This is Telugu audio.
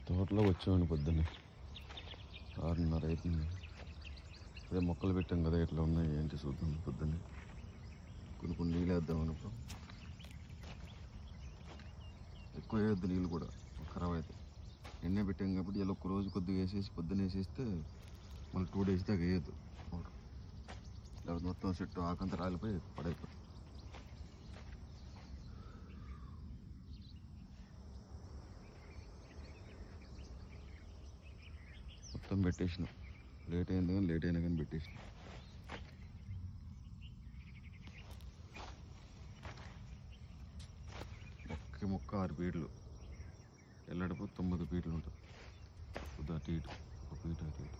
తోటలో వచ్చామండి పొద్దున్నే 6:30 అవుతుంది. అదే మొక్కలు పెట్టాం కదా, ఎట్లా ఉన్నాయి ఏంటి చూద్దాం. పొద్దున్నే కొన్ని నీళ్ళు వేద్దాం అనుకో, ఎక్కువ వేయద్దు నీళ్ళు కూడా, ఖరాబ్ అవుతాయి. ఎన్నే పెట్టాం కాబట్టి ఇలా ఒక్క రోజు కొద్దిగా వేసేసి పొద్దున్న వేసేస్తే మళ్ళీ 2 days దాకా వేయద్దు పౌడర్, లేకపోతే మొత్తం చెట్టు ఆకంతా రాలిపోయి పడైపోతుంది. మొత్తం పెట్టేసినాం, లేట్ అయింది కానీ లేట్ అయినా కానీ పెట్టేసినాం. మొక్క 6 ఫీట్లు, ఎల్లడిపో 9 ఫీట్లు ఉంటుంది. కొద్దిగా అటు ఇటు, ఒక ఫీట్ అటు ఇటు.